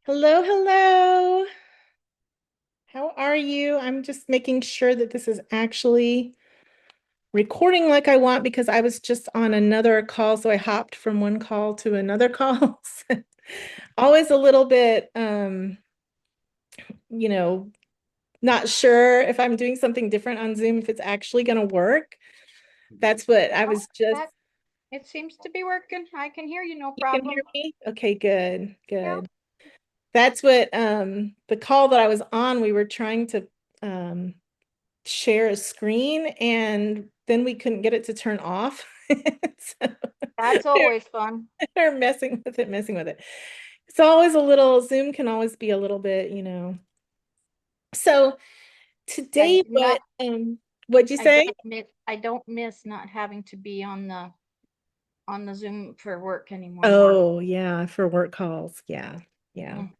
Hello, hello. How are you? I'm just making sure that this is actually recording like I want because I was just on another call, so I hopped from one call to another call. Always a little bit you know, not sure if I'm doing something different on Zoom, if it's actually going to work. That's what I Oh, was just, that it seems to be working. I can hear you, no you can hear problem. me? Okay, good, Yeah. good. That's what the call that I was on, we were trying to um share a screen and then we couldn't get it to turn off. So That's they're, always fun. they're messing with it. It's always a little, Zoom can always be a little bit. So I today, do not what'd you I say? don't miss not having to be on the Zoom for work anymore. Oh, yeah, for work calls. Yeah, yeah. Mm.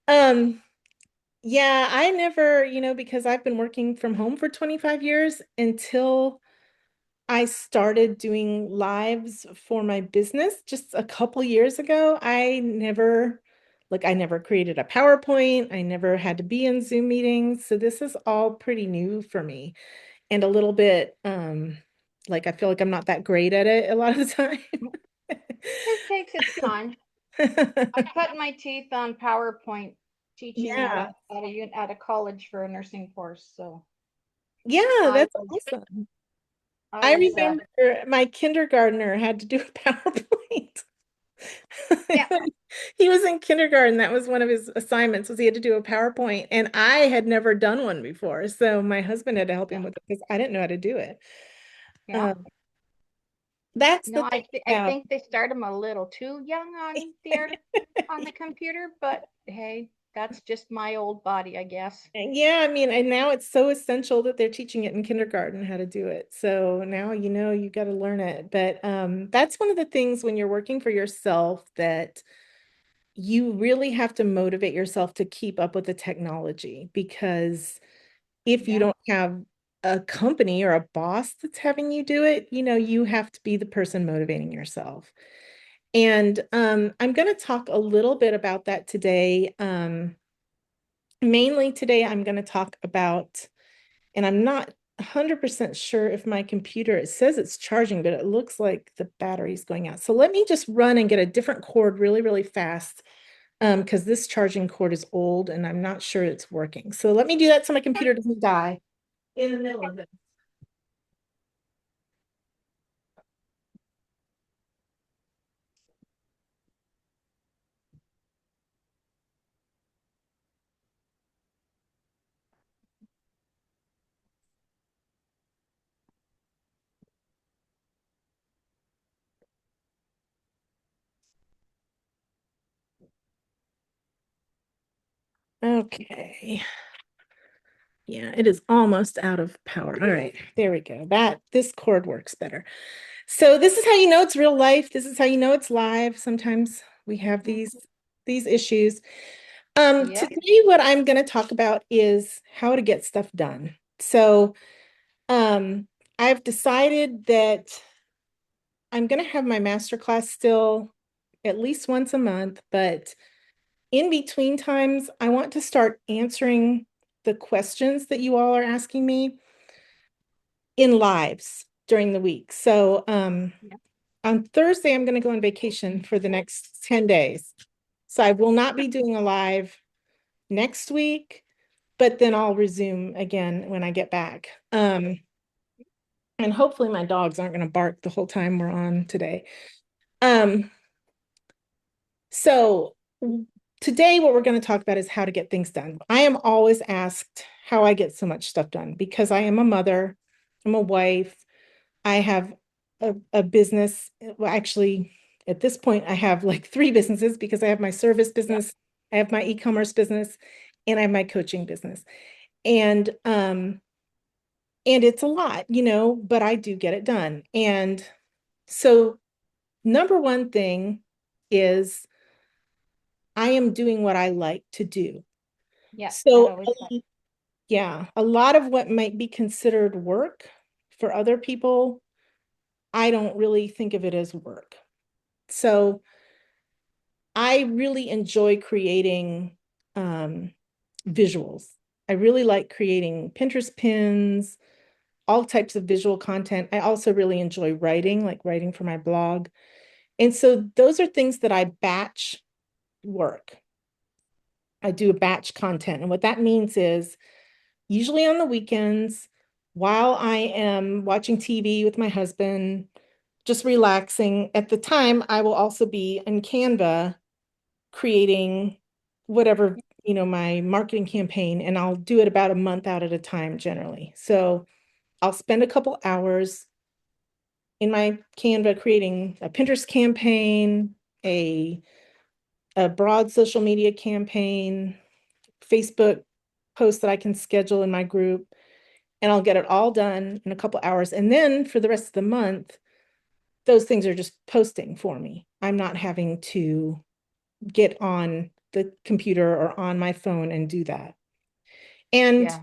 Um, yeah, I never, because I've been working from home for 25 years until I started doing lives for my business just a couple years ago. I never created a PowerPoint. I never had to be in Zoom meetings. So this is all pretty new for me and a little bit, like I feel like I'm not that great at it a lot of the time. It takes its time. I cut my teeth on PowerPoint teaching Yeah. at a college for a nursing course. So Yeah, I that's was awesome. I I was remember my kindergartner had to do a PowerPoint. yeah. He was in kindergarten. That was one of his assignments was he had to do a PowerPoint, and I had never done one before. So my husband had to help him Yeah. with it because I didn't know how to do it. Yeah. Um, that's the No, thing I about, think they start them a little too young on the computer, but hey, that's just my old body, I guess. yeah, I mean, and now it's so essential that they're teaching it in kindergarten how to do it. So now you got to learn it. But that's one of the things when you're working for yourself that you really have to motivate yourself to keep up with the technology because if you Yeah. don't have a company or a boss that's having you do it, you have to be the person motivating yourself. And I'm going to talk a little bit about that today. Mainly today, I'm going to talk about, and I'm not 100% sure if my computer, it says it's charging, but it looks like the battery's going out. So let me just run and get a different cord really, really fast because this charging cord is old and I'm not sure it's working. So let me do that so my computer doesn't die in the middle of it. Okay. Yeah, it is almost out of power. All right, there we go. This cord works better. So this is how you know it's real life. This is how you know it's live. Sometimes we have these Mhm. these issues. Yep. Today what I'm going to talk about is how to get stuff done. So, I've decided that I'm going to have my master class still at least once a month, but in between times, I want to start answering the questions that you all are asking me in lives during the week. So, Yep. on Thursday, I'm going to go on vacation for the next 10 days. So I will not be doing a live next week, but then I'll resume again when I get back. And hopefully my dogs aren't going to bark the whole time we're on today. Um, so today what we're going to talk about is how to get things done. I am always asked how I get so much stuff done because I am a mother, I'm a wife, I have a business. Well, actually, at this point, I have like three businesses because I have my service Yep. business, I have my e-commerce business, and I have my coaching business. And it's a lot, but I do get it done. And so number one thing is I am doing what I like to do. Yep. That So always helps. yeah, a lot of what might be considered work for other people, I don't really think of it as work. So I really enjoy creating visuals. I really like creating Pinterest pins, all types of visual content. I also really enjoy writing, like writing for my blog. And so those are things that I batch work. I do a batch content. And what that means is usually on the weekends, while I am watching TV with my husband, just relaxing, at the time, I will also be in Canva creating whatever, my marketing campaign, and I'll do it about a month out at a time generally. So I'll spend a couple hours in my Canva creating a Pinterest campaign, a a broad social media campaign, Facebook post that I can schedule in my group, and I'll get it all done in a couple hours. And then for the rest of the month, those things are just posting for me. I'm not having to get on the computer or on my phone and do that. And Yeah.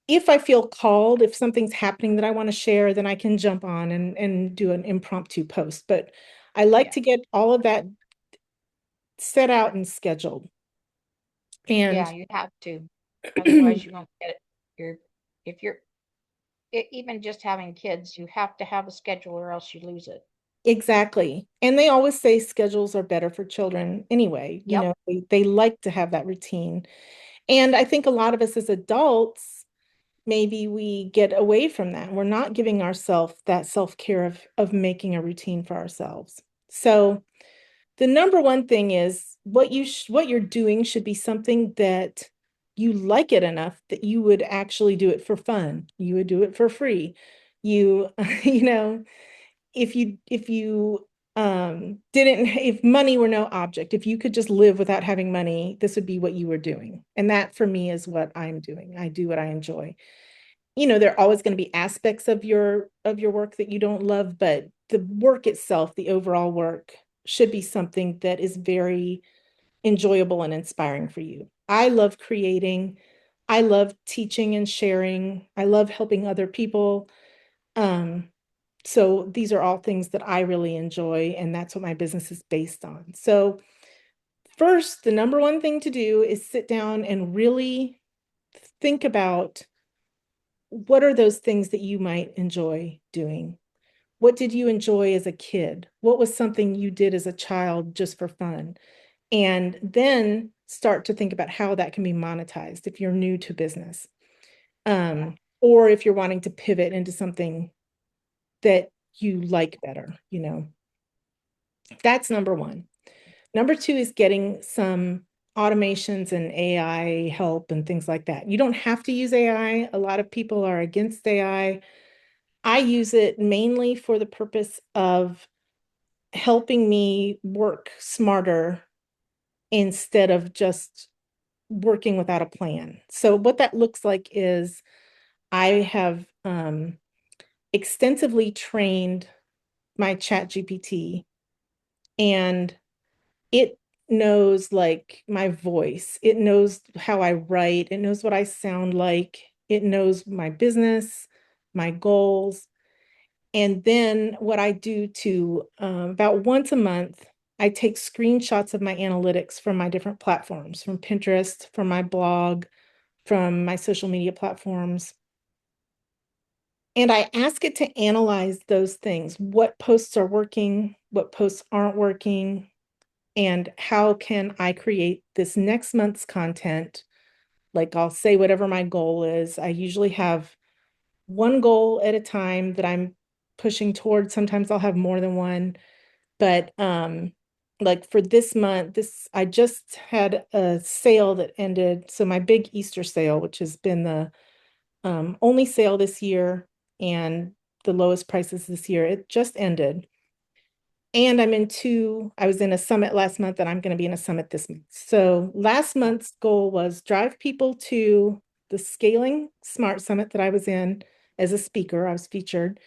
if I feel called, if something's happening that I want to share, then I can jump on and do an impromptu post. But I like Yeah. to get all of that set out and scheduled. Yeah, And you have to. Otherwise, you won't get it. You're, if you're even just having kids, you have to have a schedule or else you lose it. exactly. And they always say schedules are better for children anyway. Yep. They like to have that routine. And I think a lot of us as adults, maybe we get away from that. We're not giving ourselves that self-care of making a routine for ourselves. So the number one thing is what you're doing should be something that you like it enough that you would actually do it for fun. You would do it for free. You, you know, if you didn't if money were no object, if you could just live without having money, this would be what you were doing. And that for me is what I'm doing. I do what I enjoy. There are always going to be aspects of your work that you don't love, but the work itself, the overall work, should be something that is very enjoyable and inspiring for you. I love creating. I love teaching and sharing. I love helping other people. Um, so these are all things that I really enjoy, and that's what my business is based on. So first, the number one thing to do is sit down and really think about what are those things that you might enjoy doing? What did you enjoy as a kid? What was something you did as a child just for fun? And then start to think about how that can be monetized if you're new to business, Yeah. or if you're wanting to pivot into something that you like better. That's number one. Number two is getting some automations and AI help and things like that. You don't have to use AI. A lot of people are against AI. I use it mainly for the purpose of helping me work smarter instead of just working without a plan. So what that looks like is I have extensively trained my chat GPT, and it knows like my voice. It knows how I write. It knows what I sound like. It knows my business, my goals. And then what I do to about once a month, I take screenshots of my analytics from my different platforms, from Pinterest, from my blog, from my social media platforms. And I ask it to analyze those things. What posts are working? What posts aren't working? And how can I create this next month's content? Like I'll say whatever my goal is. I usually have one goal at a time that I'm pushing towards. Sometimes I'll have more than one, but like for this month, this I just had a sale that ended. So my big Easter sale, which has been the only sale this year and the lowest prices this year, it just ended. And I was in a summit last month and I'm going to be in a summit this month. So last month's goal was drive people to the Scaling Smart Summit that I was in as a speaker. I was featured,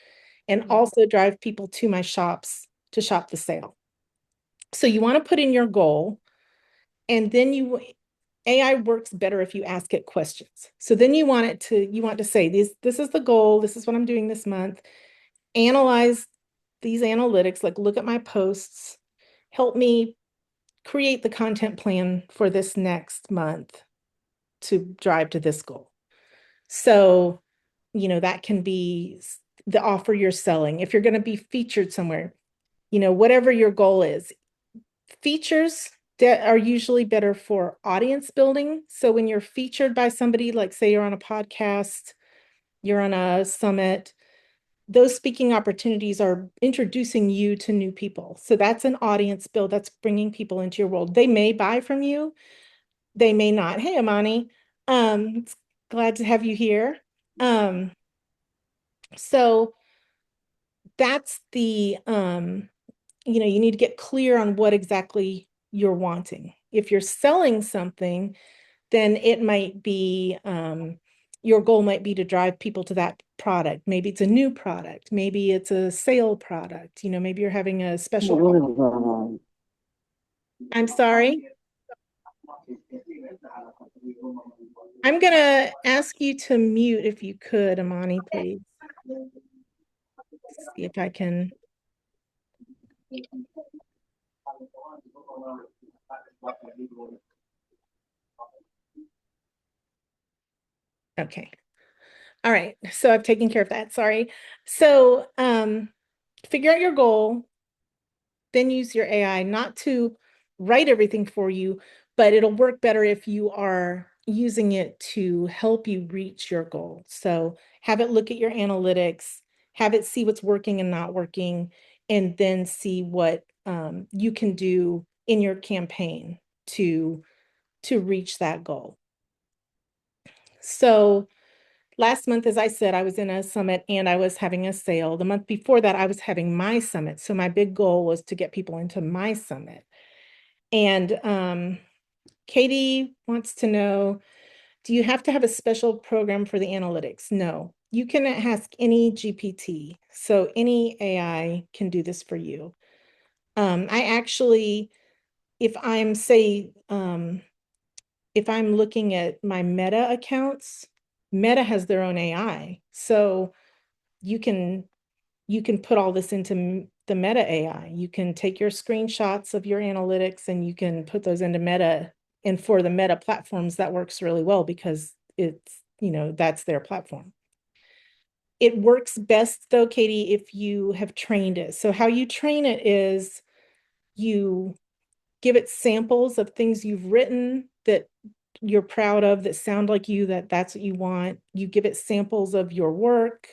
and Yeah. also drive people to my shops to shop the sale. So you want to put in your goal, and then AI works better if you ask it questions. So then you want to say, this is the goal, this is what I'm doing this month. Analyze these analytics, like look at my posts, help me create the content plan for this next month to drive to this goal. So, that can be the offer you're selling. If you're going to be featured somewhere, whatever your goal is, features that are usually better for audience building. So when you're featured by somebody, like say you're on a podcast, you're on a summit, those speaking opportunities are introducing you to new people. So that's an audience build. That's bringing people into your world. They may buy from you. They may not. Hey, Amani, it's glad to have you here. Um, so that's you need to get clear on what exactly you're wanting. If you're selling something, then it might be your goal might be to drive people to that product. Maybe it's a new product, maybe it's a sale product, maybe you're having a special. I'm sorry. I'm gonna ask you to mute if you could, Amani, please. See if I can. Okay. All right. So I've taken care of that. Sorry. So figure out your goal, then use your AI not to write everything for you, but it'll work better if you are using it to help you reach your goal. So have it look at your analytics, have it see what's working and not working, and then see what you can do in your campaign to reach that goal. So last month, as I said, I was in a summit and I was having a sale. The month before that, I was having my summit. So my big goal was to get people into my summit. And Katie wants to know, do you have to have a special program for the analytics? No, you can ask any GPT. So any AI can do this for you. I actually, if I'm say, if I'm looking at my Meta accounts, Meta has their own AI. So you can put all this into the Meta AI. You can take your screenshots of your analytics and you can put those into Meta. And for the Meta platforms, that works really well because that's their platform. It works best though, Katie, if you have trained it. So how you train it is you give it samples of things you've written that you're proud of, that sound like you, that's what you want. You give it samples of your work,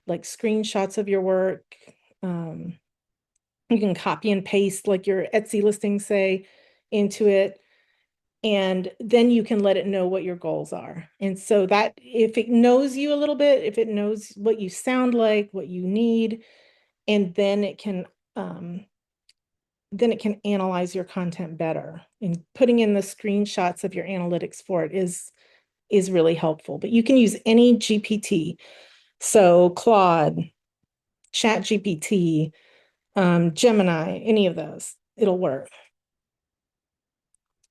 like screenshots of your work. You can copy and paste like your Etsy listing, say, into it. And then you can let it know what your goals are. And so that if it knows you a little bit, if it knows what you sound like, what you need, and then it can analyze your content better. And putting in the screenshots of your analytics for it is really helpful. But you can use any GPT. So Claude, Chat GPT, Gemini, any of those, it'll work.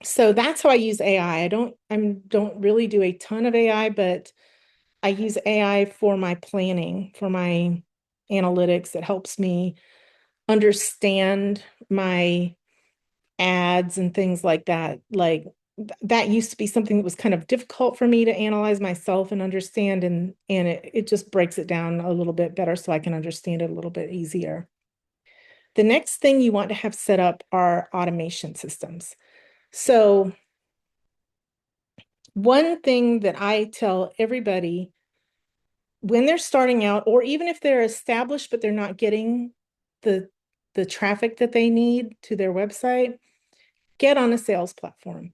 So that's how I use AI. I don't really do a ton of AI, but I use AI for my planning, for my analytics. It helps me understand my ads and things like that. Like that used to be something that was kind of difficult for me to analyze myself and understand, and it just breaks it down a little bit better so I can understand it a little bit easier. The next thing you want to have set up are automation systems. So one thing that I tell everybody when they're starting out, or even if they're established but they're not getting the traffic that they need to their website, get on a sales platform.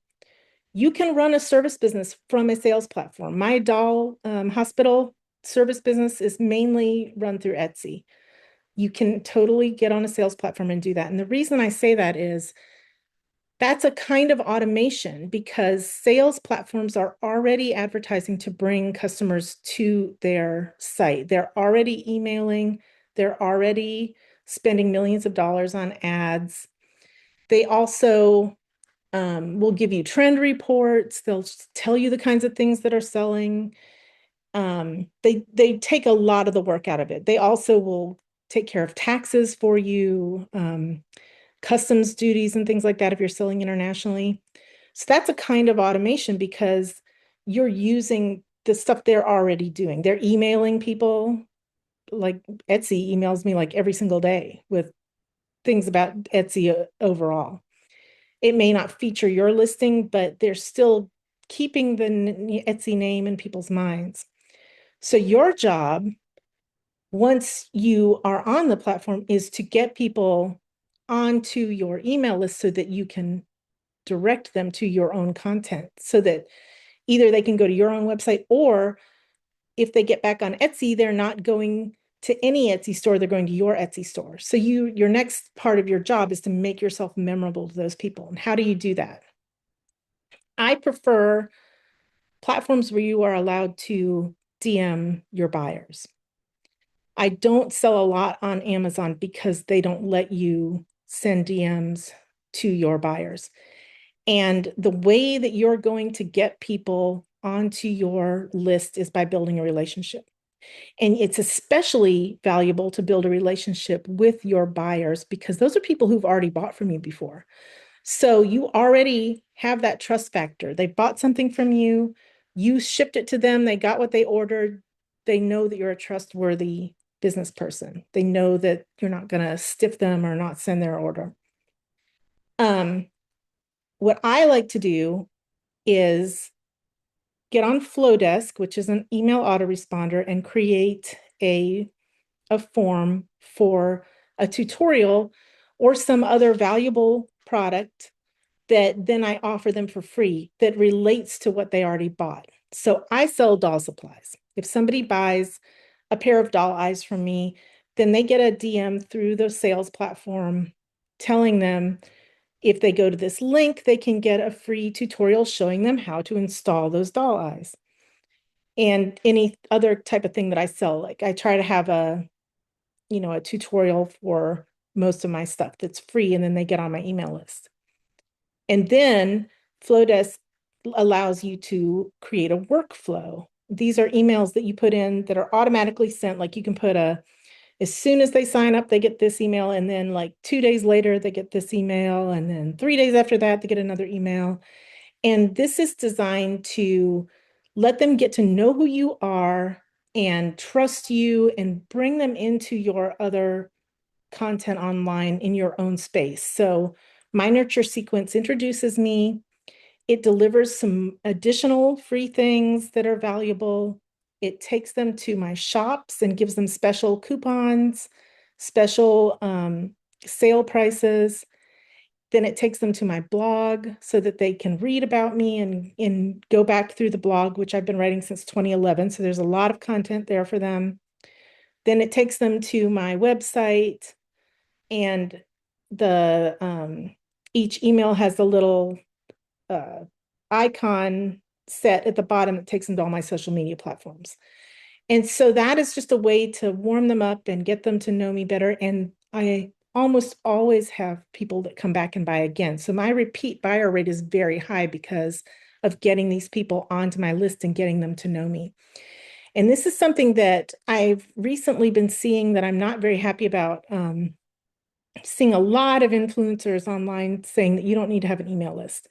You can run a service business from a sales platform. My doll hospital service business is mainly run through Etsy. You can totally get on a sales platform and do that. And the reason I say that is that's a kind of automation because sales platforms are already advertising to bring customers to their site. They're already emailing, they're already spending millions of dollars on ads. They also will give you trend reports. They'll tell you the kinds of things that are selling. They take a lot of the work out of it. They also will take care of taxes for you. customs duties and things like that if you're selling internationally. So that's a kind of automation because you're using the stuff they're already doing. They're emailing people, like Etsy emails me like every single day with things about Etsy overall. It may not feature your listing, but they're still keeping the Etsy name in people's minds. So your job, once you are on the platform, is to get people onto your email list so that you can direct them to your own content so that either they can go to your own website, or if they get back on Etsy, they're not going to any Etsy store, they're going to your Etsy store. So your next part of your job is to make yourself memorable to those people. And how do you do that? I prefer platforms where you are allowed to DM your buyers. I don't sell a lot on Amazon because they don't let you send DMs to your buyers. And the way that you're going to get people onto your list is by building a relationship. And it's especially valuable to build a relationship with your buyers because those are people who've already bought from you before. So you already have that trust factor. They bought something from you, you shipped it to them, they got what they ordered. They know that you're a trustworthy business person. They know that you're not going to stiff them or not send their order. What I like to do is get on Flowdesk, which is an email autoresponder, and create a form for a tutorial or some other valuable product that then I offer them for free that relates to what they already bought. So I sell doll supplies. If somebody buys a pair of doll eyes from me, then they get a DM through the sales platform telling them if they go to this link, they can get a free tutorial showing them how to install those doll eyes. And any other type of thing that I sell, like I try to have a tutorial for most of my stuff that's free, and then they get on my email list. And then Flowdesk allows you to create a workflow. These are emails that you put in that are automatically sent. Like you can put as soon as they sign up, they get this email. And then like 2 days later, they get this email. And then 3 days after that, they get another email. And this is designed to let them get to know who you are and trust you and bring them into your other content online in your own space. So my nurture sequence introduces me. It delivers some additional free things that are valuable. It takes them to my shops and gives them special coupons, special sale prices. Then it takes them to my blog so that they can read about me and go back through the blog, which I've been writing since 2011. So there's a lot of content there for them. Then it takes them to my website, and the each email has a little uh, icon set at the bottom that takes them to all my social media platforms. And so that is just a way to warm them up and get them to know me better. And I almost always have people that come back and buy again. So my repeat buyer rate is very high because of getting these people onto my list and getting them to know me. And this is something that I've recently been seeing that I'm not very happy about. Seeing a lot of influencers online saying that you don't need to have an email list.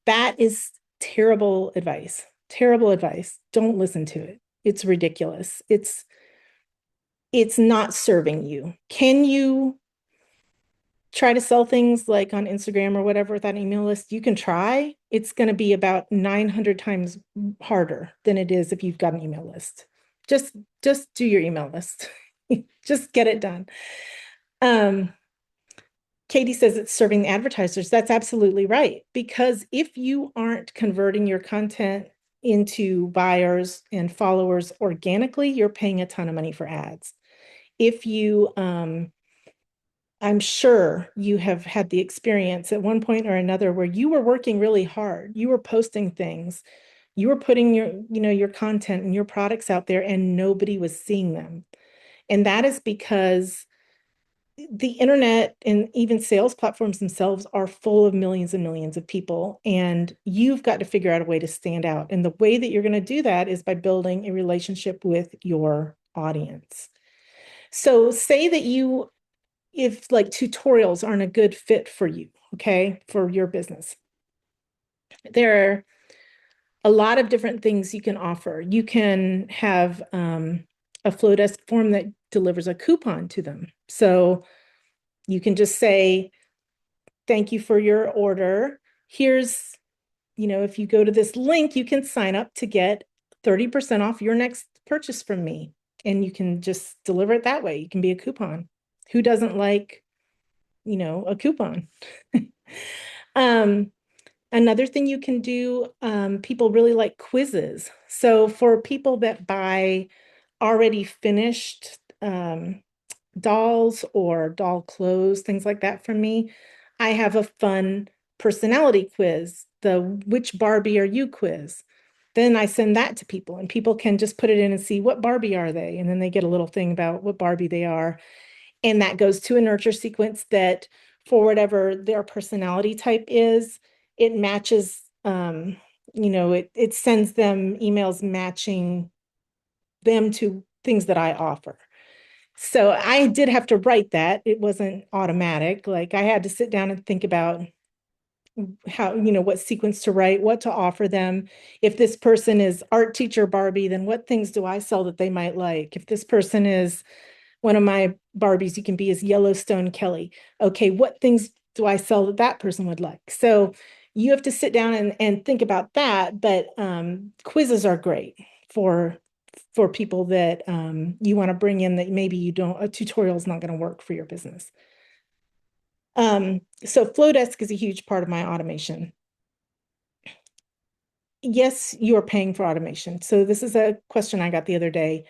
That is terrible advice. Terrible advice. Don't listen to it. It's ridiculous. It's not serving you. Can you try to sell things like on Instagram or whatever with that email list? You can try. It's going to be about 900 times harder than it is if you've got an email list. Just do your email list. Just get it done. Katie says it's serving advertisers. That's absolutely right. Because if you aren't converting your content into buyers and followers organically, you're paying a ton of money for ads. If you, I'm sure you have had the experience at one point or another where you were working really hard. You were posting things, you were putting your content and your products out there, and nobody was seeing them. And that is because the internet and even sales platforms themselves are full of millions and millions of people, and you've got to figure out a way to stand out. And the way that you're going to do that is by building a relationship with your audience. So say that if like tutorials aren't a good fit for you, okay, for your business. There are a lot of different things you can offer. You can have a Flowdesk form that delivers a coupon to them. So you can just say, thank you for your order. Here's, if you go to this link, you can sign up to get 30% off your next purchase from me. And you can just deliver it that way. You can be a coupon. Who doesn't like, a coupon? um, Another thing you can do, people really like quizzes. So for people that buy already finished dolls or doll clothes, things like that from me, I have a fun personality quiz, the which Barbie are you quiz. Then I send that to people and people can just put it in and see what Barbie are they? And then they get a little thing about what Barbie they are. And that goes to a nurture sequence that for whatever their personality type is, it matches, it sends them emails matching them to things that I offer. So I did have to write that. It wasn't automatic. Like I had to sit down and think about how, what sequence to write, what to offer them. If this person is art teacher Barbie, then what things do I sell that they might like? If this person is one of my Barbies, you can be as Yellowstone Kelly. Okay, what things do I sell that that person would like? So you have to sit down and think about that. But quizzes are great for people that you want to bring in that maybe you don't, a tutorial is not going to work for your business. So Flowdesk is a huge part of my automation. Yes, you are paying for automation. So this is a question I got the other day.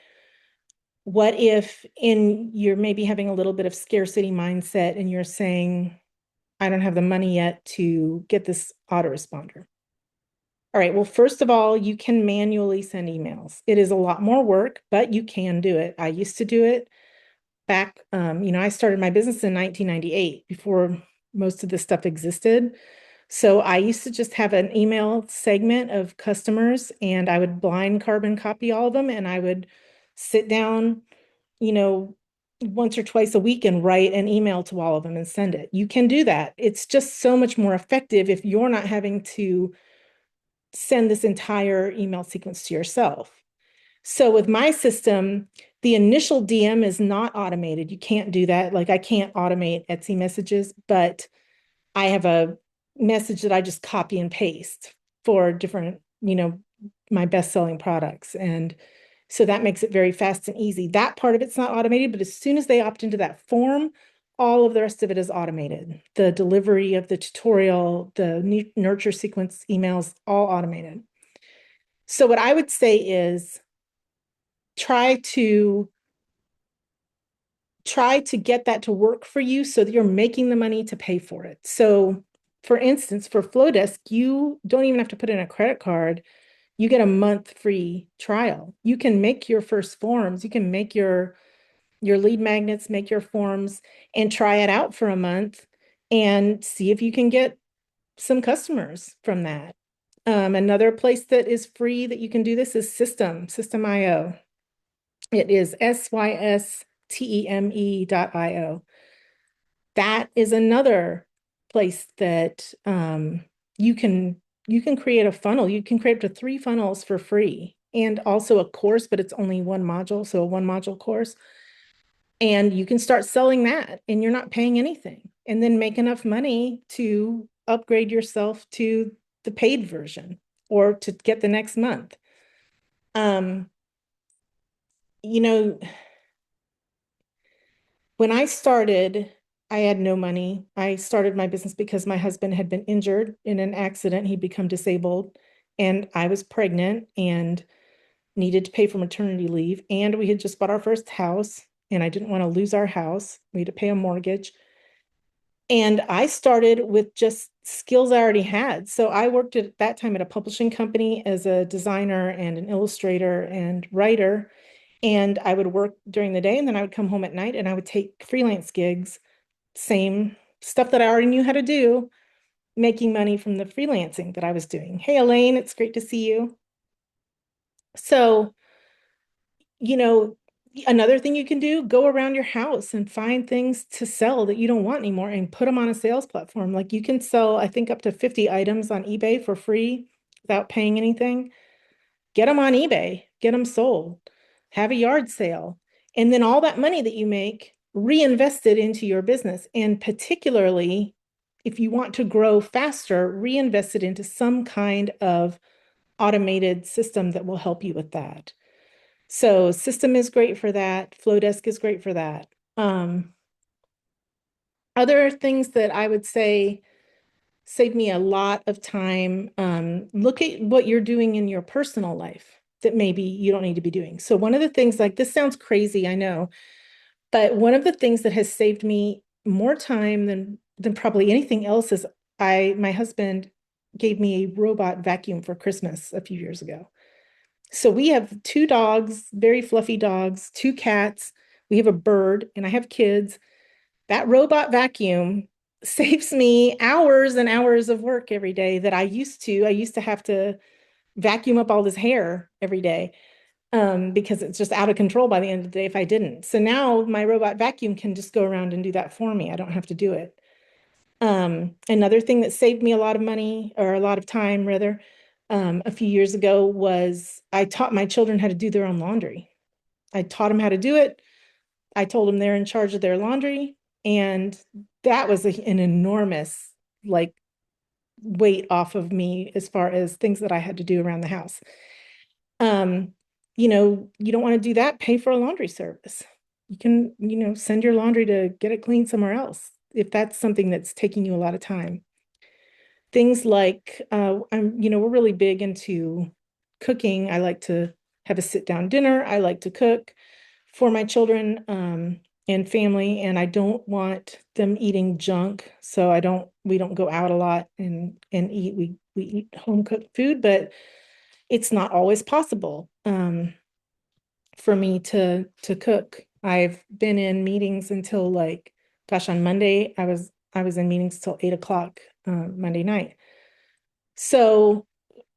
What if you're maybe having a little bit of scarcity mindset and you're saying, I don't have the money yet to get this autoresponder? All right, well, first of all, you can manually send emails. It is a lot more work, but you can do it. I used to do it back, I started my business in 1998 before most of this stuff existed. So I used to just have an email segment of customers and I would blind carbon copy all of them and I would sit down, you know, once or twice a week and write an email to all of them and send it. You can do that. It's just so much more effective if you're not having to send this entire email sequence to yourself. So with my system, the initial DM is not automated. You can't do that. Like I can't automate Etsy messages, but I have a message that I just copy and paste for different, my best-selling products. And so that makes it very fast and easy. That part of it's not automated, but as soon as they opt into that form, all of the rest of it is automated. The delivery of the tutorial, the nurture sequence emails, all automated. So what I would say is try to get that to work for you so that you're making the money to pay for it. So for instance, for Flowdesk, you don't even have to put in a credit card. You get a month free trial. You can make your first forms. You can make your lead magnets, make your forms and try it out for a month and see if you can get some customers from that. Another place that is free that you can do this is Systeme.io. It is systeme.io. That is another place that you can create a funnel. You can create up to 3 funnels for free and also a course, but it's only one module, so a one module course. And you can start selling that and you're not paying anything and then make enough money to upgrade yourself to the paid version or to get the next month. Um, you know, when I started, I had no money. I started my business because my husband had been injured in an accident. He'd become disabled, and I was pregnant and needed to pay for maternity leave. And we had just bought our first house, and I didn't want to lose our house. We had to pay a mortgage. And I started with just skills I already had. So I worked at that time at a publishing company as a designer and an illustrator and writer. And I would work during the day and then I would come home at night and I would take freelance gigs, same stuff that I already knew how to do, making money from the freelancing that I was doing. Hey, Elaine, it's great to see you. So, you know, Another thing you can do, go around your house and find things to sell that you don't want anymore and put them on a sales platform. Like you can sell, I think, up to 50 items on eBay for free without paying anything. Get them on eBay, get them sold, have a yard sale. And then all that money that you make, reinvest it into your business. And particularly, if you want to grow faster, reinvest it into some kind of automated system that will help you with that. So system is great for that. Flowdesk is great for that. Um, Other things that I would say save me a lot of time. Look at what you're doing in your personal life that maybe you don't need to be doing. So one of the things, like this sounds crazy, I know, but one of the things that has saved me more time than probably anything else is my husband gave me a robot vacuum for Christmas a few years ago. So we have two dogs, very fluffy dogs, two cats. We have a bird, and I have kids. That robot vacuum saves me hours and hours of work every day that I used to. I used to have to vacuum up all this hair every day because it's just out of control by the end of the day if I didn't. So now my robot vacuum can just go around and do that for me. I don't have to do it. Another thing that saved me a lot of money or a lot of time, rather, a few years ago was I taught my children how to do their own laundry. I taught them how to do it. I told them they're in charge of their laundry. And that was an enormous, like, weight off of me as far as things that I had to do around the house. Um, you don't want to do that, pay for a laundry service. You can, send your laundry to get it cleaned somewhere else if that's something that's taking you a lot of time. Things like we're really big into cooking. I like to have a sit down dinner. I like to cook for my children and family, and I don't want them eating junk. So we don't go out a lot and eat. We eat home cooked food, but it's not always possible for me to cook. I've been in meetings until like, gosh, on Monday I was in meetings till 8 o'clock Monday night. So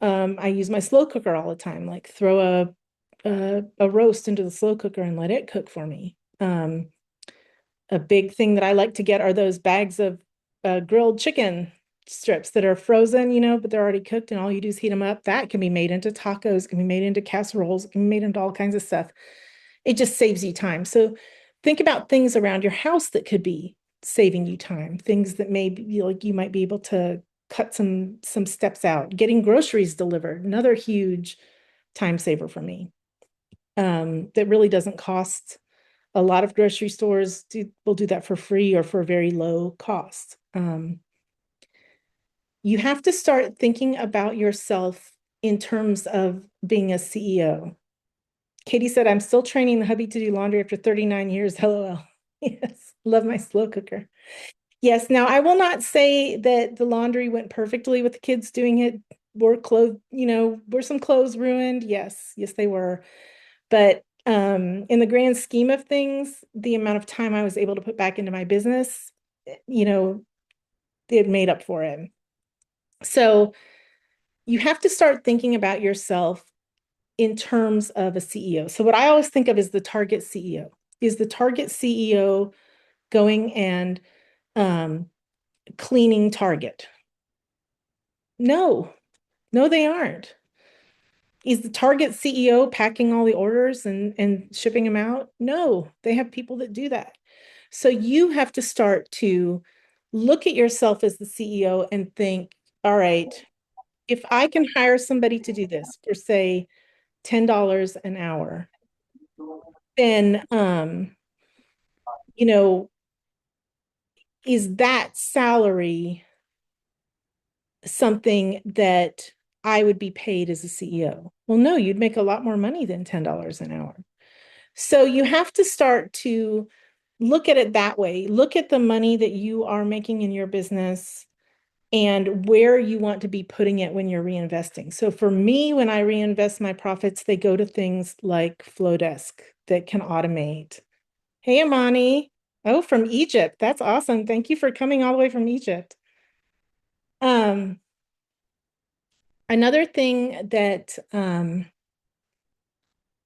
I use my slow cooker all the time, like throw a roast into the slow cooker and let it cook for me. A big thing that I like to get are those bags of grilled chicken strips that are frozen, but they're already cooked and all you do is heat them up. That can be made into tacos, can be made into casseroles, can be made into all kinds of stuff. It just saves you time. So think about things around your house that could be saving you time, things that maybe like you might be able to cut some steps out. Getting groceries delivered, another huge time saver for me. That really doesn't cost. A lot of grocery stores will do that for free or for very low cost. You have to start thinking about yourself in terms of being a CEO. Katie said, I'm still training the hubby to do laundry after 39 years. LOL. Yes, love my slow cooker. Yes, now I will not say that the laundry went perfectly with the kids doing it. Were some clothes ruined? Yes, yes, they were. But in the grand scheme of things, the amount of time I was able to put back into my business, you know, it made up for it. So you have to start thinking about yourself in terms of a CEO. So what I always think of is the target CEO. Is the target CEO going and um, cleaning Target? No, no, they aren't. Is the Target CEO packing all the orders and shipping them out? No, they have people that do that. So you have to start to look at yourself as the CEO and think, all right, if I can hire somebody to do this for say $10 an hour, then you know, is that salary something that I would be paid as a CEO? Well, no, you'd make a lot more money than $10 an hour. So you have to start to look at it that way. Look at the money that you are making in your business and where you want to be putting it when you're reinvesting. So for me, when I reinvest my profits, they go to things like Flowdesk that can automate. Hey, Amani. Oh, from Egypt. That's awesome. Thank you for coming all the way from Egypt. Um, Another thing that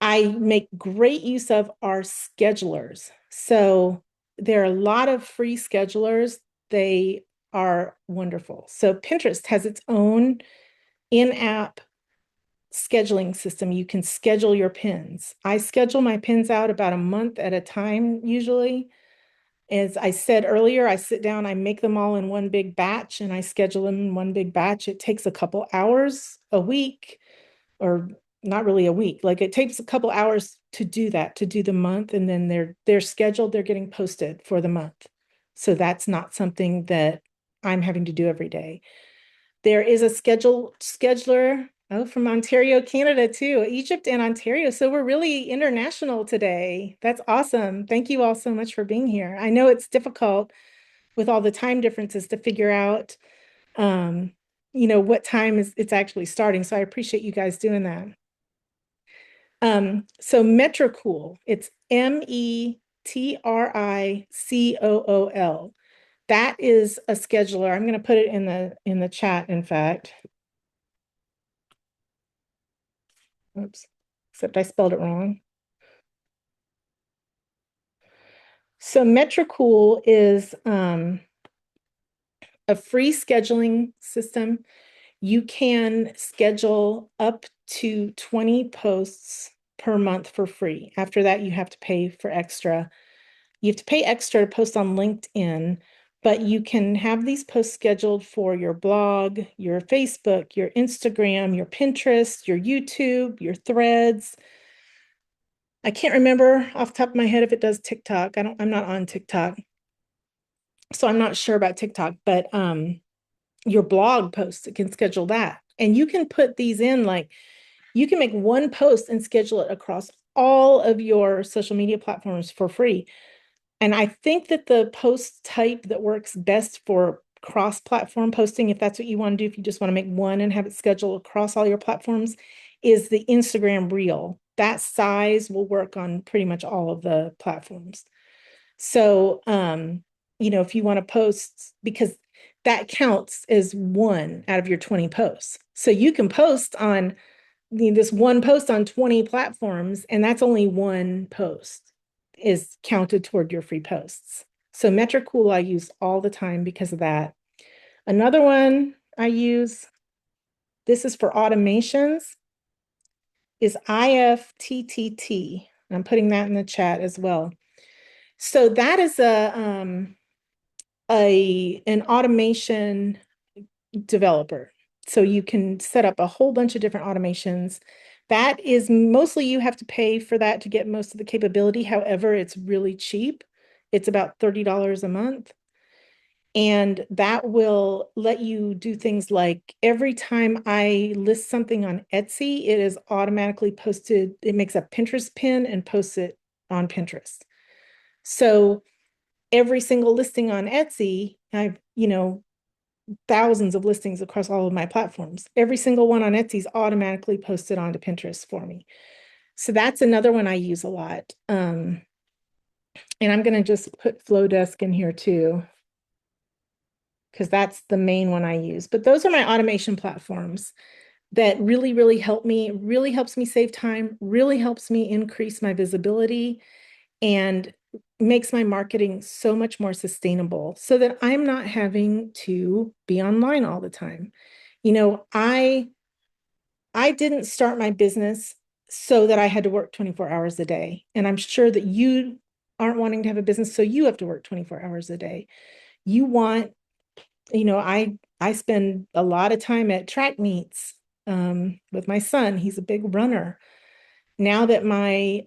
I make great use of are schedulers. So there are a lot of free schedulers. They are wonderful. So Pinterest has its own in-app scheduling system. You can schedule your pins. I schedule my pins out about a month at a time, usually. As I said earlier, I sit down, I make them all in one big batch, and I schedule them in one big batch. It takes a couple hours a week, or not really a week. Like it takes a couple hours to do that, to do the month, and then they're scheduled, they're getting posted for the month. So that's not something that I'm having to do every day. There is a scheduler, oh, from Ontario, Canada too, Egypt and Ontario. So we're really international today. That's awesome. Thank you all so much for being here. I know it's difficult with all the time differences to figure out, um, what time it's actually starting. So I appreciate you guys doing that. So Metricool, it's Metricool. That is a scheduler. I'm going to put it in the chat, in fact. Oops, except I spelled it wrong. So Metricool is a free scheduling system. You can schedule up to 20 posts per month for free. After that, you have to pay for extra. You have to pay extra to post on LinkedIn, but you can have these posts scheduled for your blog, your Facebook, your Instagram, your Pinterest, your YouTube, your Threads. I can't remember off the top of my head if it does TikTok. I'm not on TikTok. So I'm not sure about TikTok, but your blog posts, it can schedule that. And you can put these in, like you can make one post and schedule it across all of your social media platforms for free. And I think that the post type that works best for cross-platform posting, if that's what you want to do, if you just want to make one and have it scheduled across all your platforms, is the Instagram Reel. That size will work on pretty much all of the platforms. So, if you want to post, because that counts as one out of your 20 posts. So you can post on this one post on 20 platforms, and that's only one post is counted toward your free posts. So Metricool I use all the time because of that. Another one I use, this is for automations, is IFTTT. I'm putting that in the chat as well. So that is an automation developer. So you can set up a whole bunch of different automations. That is mostly you have to pay for that to get most of the capability. However, it's really cheap. It's about $30 a month. And that will let you do things like every time I list something on Etsy, it is automatically posted. It makes a Pinterest pin and posts it on Pinterest. So every single listing on Etsy, I've, thousands of listings across all of my platforms. Every single one on Etsy is automatically posted onto Pinterest for me. So that's another one I use a lot. And I'm going to just put Flowdesk in here too, because that's the main one I use. But those are my automation platforms that really, really help me, really helps me save time, really helps me increase my visibility, and makes my marketing so much more sustainable so that I'm not having to be online all the time. I didn't start my business so that I had to work 24 hours a day. And I'm sure that you aren't wanting to have a business so you have to work 24 hours a day. You want, I spend a lot of time at track meets with my son. He's a big runner. Now that my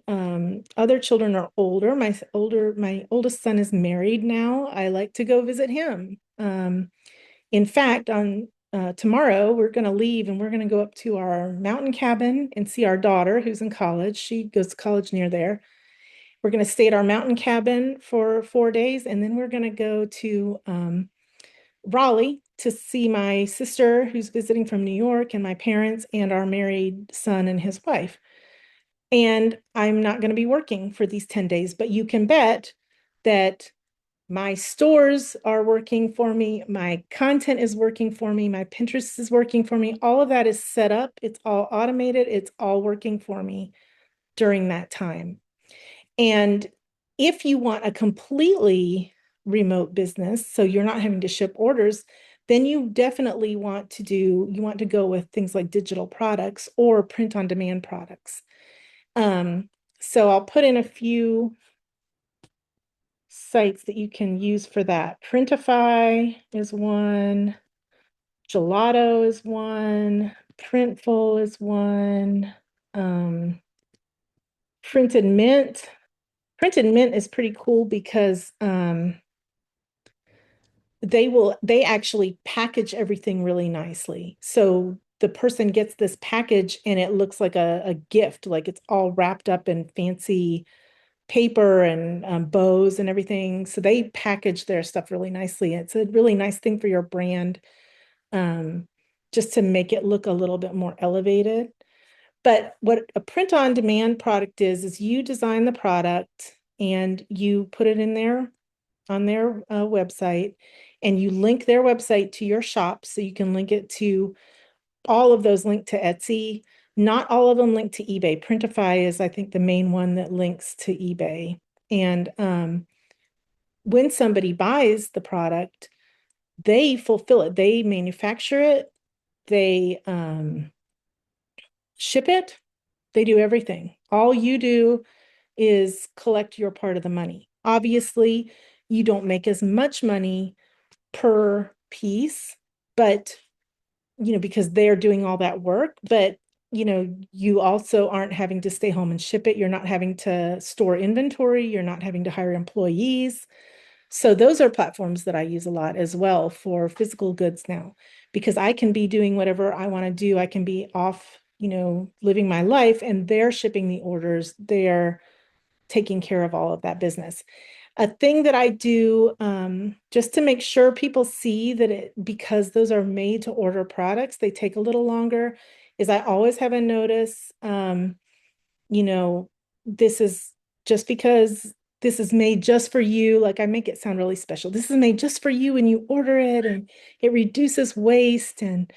other children are older, my oldest son is married now. I like to go visit him. In fact, on tomorrow we're going to leave and we're going to go up to our mountain cabin and see our daughter who's in college. She goes to college near there. We're going to stay at our mountain cabin for 4 days, and then we're going to go to Raleigh to see my sister who's visiting from New York, and my parents and our married son and his wife. And I'm not going to be working for these 10 days, but you can bet that my stores are working for me. My content is working for me. My Pinterest is working for me. All of that is set up. It's all automated. It's all working for me. during that time. And if you want a completely remote business, so you're not having to ship orders, then you definitely you want to go with things like digital products or print on demand products. Um, so I'll put in a few sites that you can use for that. Printify is one, Gelato is one, Printful is one, um, Printed Mint. Printed Mint is pretty cool because they actually package everything really nicely. So the person gets this package and it looks like a gift, like it's all wrapped up in fancy paper and bows and everything. So they package their stuff really nicely. It's a really nice thing for your brand, um, just to make it look a little bit more elevated. But what a print on demand product is you design the product and you put it in there on their website, and you link their website to your shop. So you can link it to all of those link to Etsy. Not all of them link to eBay. Printify is, I think, the main one that links to eBay. And when somebody buys the product, they fulfill it. They manufacture it. They ship it. They do everything. All you do is collect your part of the money. Obviously, you don't make as much money per piece, but because they're doing all that work, but you also aren't having to stay home and ship it. You're not having to store inventory. You're not having to hire employees. So those are platforms that I use a lot as well for physical goods now, because I can be doing whatever I want to do. I can be off, living my life, and they're shipping the orders. They're taking care of all of that business. A thing that I do, just to make sure people see that because those are made to order products, they take a little longer, is I always have a notice, you know, this is just because this is made just for you. Like I make it sound really special. This is made just for you and you order it and it reduces waste and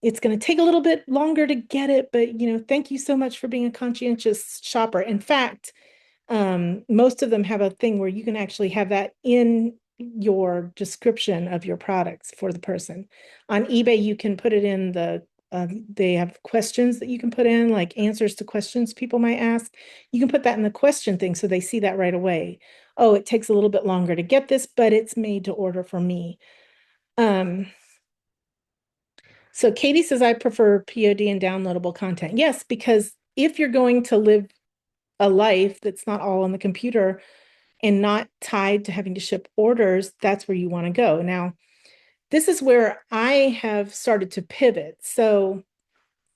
it's going to take a little bit longer to get it, but thank you so much for being a conscientious shopper. In fact, most of them have a thing where you can actually have that in your description of your products for the person. On eBay, you can put it in they have questions that you can put in, like answers to questions people might ask. You can put that in the question thing so they see that right away. Oh, it takes a little bit longer to get this, but it's made to order for me. Um, so Katie says, I prefer POD and downloadable content. Yes, because if you're going to live a life that's not all on the computer and not tied to having to ship orders, that's where you want to go. Now, this is where I have started to pivot. So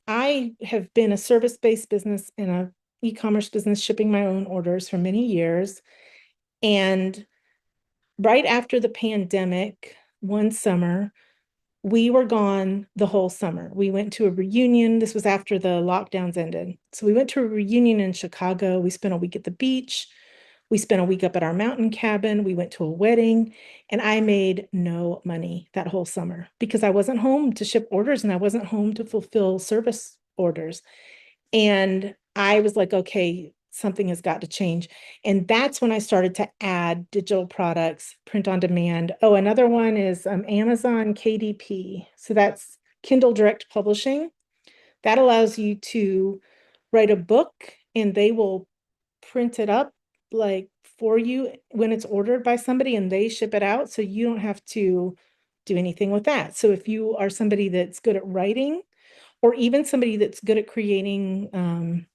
I have been a service-based business and a e-commerce business shipping my own orders for many years. And right after the pandemic, one summer, we were gone the whole summer. We went to a reunion. This was after the lockdowns ended. So we went to a reunion in Chicago. We spent a week at the beach. We spent a week up at our mountain cabin. We went to a wedding, and I made no money that whole summer because I wasn't home to ship orders and I wasn't home to fulfill service orders. And I was like, okay, something has got to change. And that's when I started to add digital products, print on demand. Oh, another one is Amazon KDP. So that's Kindle Direct Publishing. That allows you to write a book and they will print it up like for you when it's ordered by somebody and they ship it out. So you don't have to do anything with that. So if you are somebody that's good at writing, or even somebody that's good at creating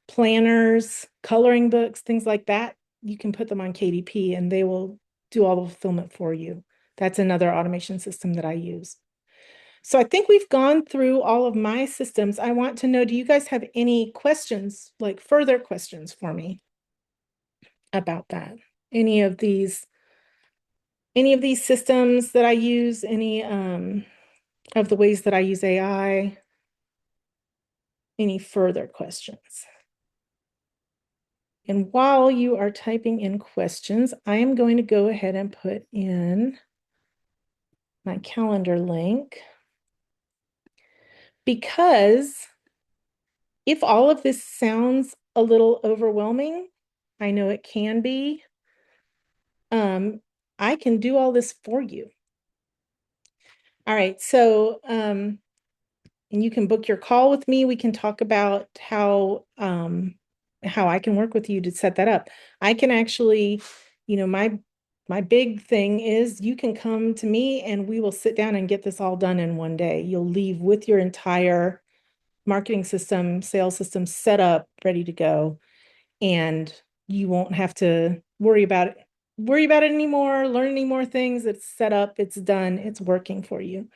planners, coloring books, things like that, you can put them on KDP and they will do all the fulfillment for you. That's another automation system that I use. So I think we've gone through all of my systems. I want to know, do you guys have any questions, like further questions for me about that? Any of these, any of these systems that I use, any of the ways that I use AI? Any further questions? And while you are typing in questions, I am going to go ahead and put in my calendar link, because if all of this sounds a little overwhelming. I know it can be. I can do all this for you. All right, so and you can book your call with me. We can talk about how I can work with you to set that up. I can actually, my big thing is you can come to me and we will sit down and get this all done in one day. You'll leave with your entire marketing system, sales system set up, ready to go, and you won't have to worry about it anymore, learn any more things. It's set up, it's done, it's working for you.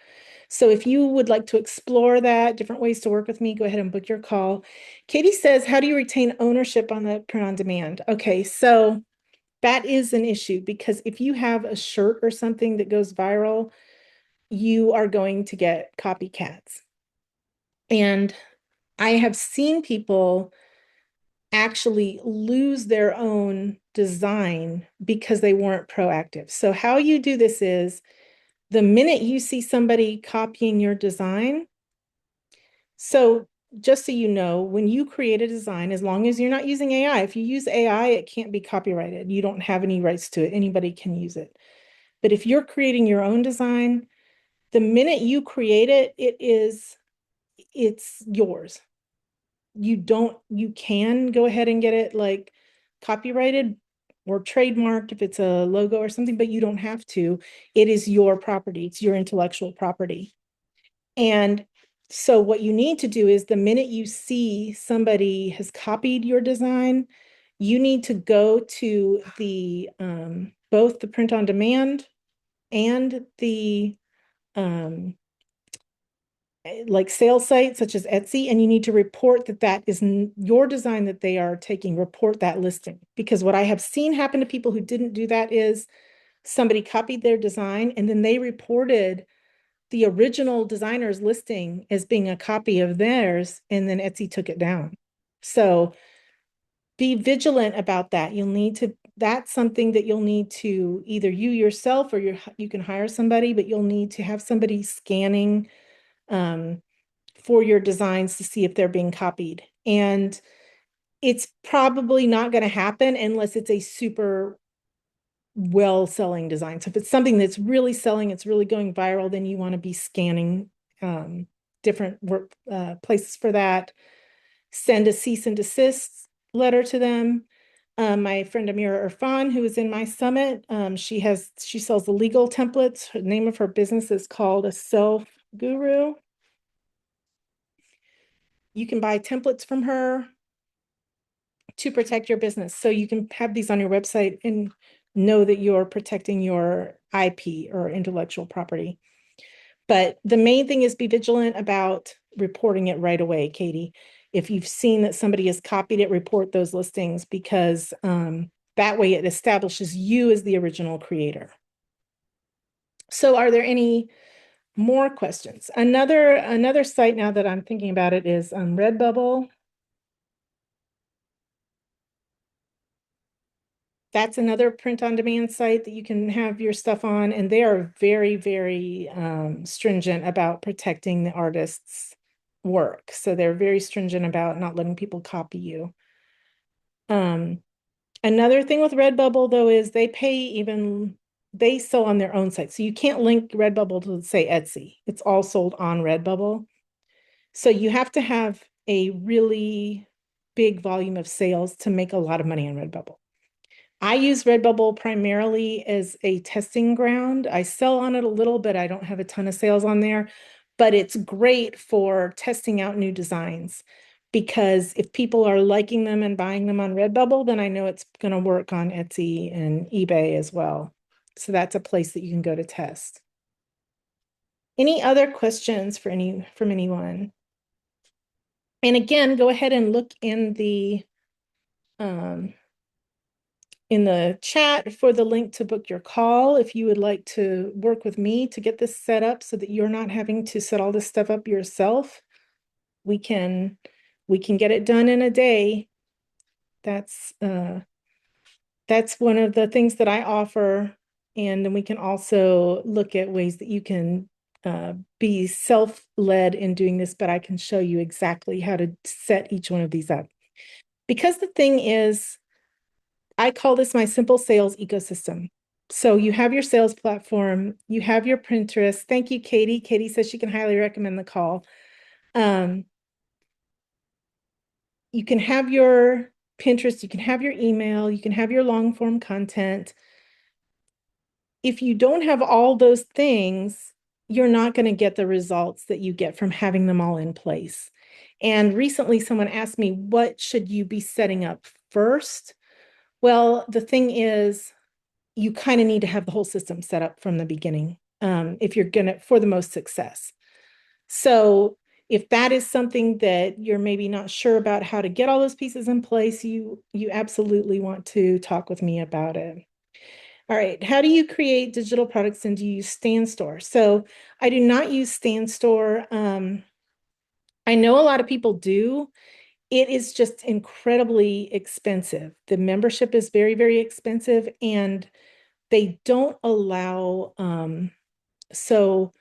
So if you would like to explore that, different ways to work with me, go ahead and book your call. Katie says, how do you retain ownership on the print on demand? Okay, so that is an issue because if you have a shirt or something that goes viral, you are going to get copycats. And I have seen people actually lose their own design because they weren't proactive. So how you do this is the minute you see somebody copying your design, so just so you know, when you create a design, as long as you're not using AI, if you use AI, it can't be copyrighted. You don't have any rights to it. Anybody can use it. But if you're creating your own design, the minute you create it, it's yours. You can go ahead and get it like copyrighted or trademarked if it's a logo or something, but you don't have to. It is your property. It's your intellectual property. And so what you need to do is the minute you see somebody has copied your design, you need to go to the both the print on demand and the um, like sales sites such as Etsy, and you need to report that that is your design that they are taking, report that listing. Because what I have seen happen to people who didn't do that is somebody copied their design and then they reported the original designer's listing as being a copy of theirs, and then Etsy took it down. So be vigilant about that. That's something that you'll need to either you yourself or you can hire somebody, but you'll need to have somebody scanning um, for your designs to see if they're being copied. And it's probably not going to happen unless it's a super well-selling design. So if it's something that's really selling, it's really going viral, then you want to be scanning different work places for that. Send a cease and desist letter to them. My friend Amira Irfan, who is in my summit, she sells the legal templates. The name of her business is called A Self Guru. You can buy templates from her to protect your business. So you can have these on your website and know that you're protecting your IP or intellectual property. But the main thing is be vigilant about reporting it right away, Katie. If you've seen that somebody has copied it, report those listings because that way it establishes you as the original creator. So are there any more questions? Another site now that I'm thinking about it is Redbubble. That's another print on demand site that you can have your stuff on, and they are very, very stringent about protecting the artist's work. So they're very stringent about not letting people copy you. Another thing with Redbubble though is they sell on their own site. So you can't link Redbubble to say Etsy. It's all sold on Redbubble. So you have to have a really big volume of sales to make a lot of money on Redbubble. I use Redbubble primarily as a testing ground. I sell on it a little, but I don't have a ton of sales on there. But it's great for testing out new designs because if people are liking them and buying them on Redbubble, then I know it's going to work on Etsy and eBay as well. So that's a place that you can go to test. Any other questions from anyone? And again, go ahead and look in the chat for the link to book your call if you would like to work with me to get this set up so that you're not having to set all this stuff up yourself. We can get it done in a day. That's one of the things that I offer. And then we can also look at ways that you can be self-led in doing this, but I can show you exactly how to set each one of these up. Because the thing is, I call this my simple sales ecosystem. So you have your sales platform, you have your Pinterest. Thank you, Katie. Katie says she can highly recommend the call. Um, you can have your Pinterest, you can have your email, you can have your long form content. If you don't have all those things, you're not going to get the results that you get from having them all in place. And recently, someone asked me, what should you be setting up first? Well, the thing is, you kind of need to have the whole system set up from the beginning if you're going to, for the most success. So if that is something that you're maybe not sure about how to get all those pieces in place, you absolutely want to talk with me about it. All right, how do you create digital products and do you use StanStore? So I do not use StanStore. I know a lot of people do. It is just incredibly expensive. The membership is very, very expensive, and they don't allow, so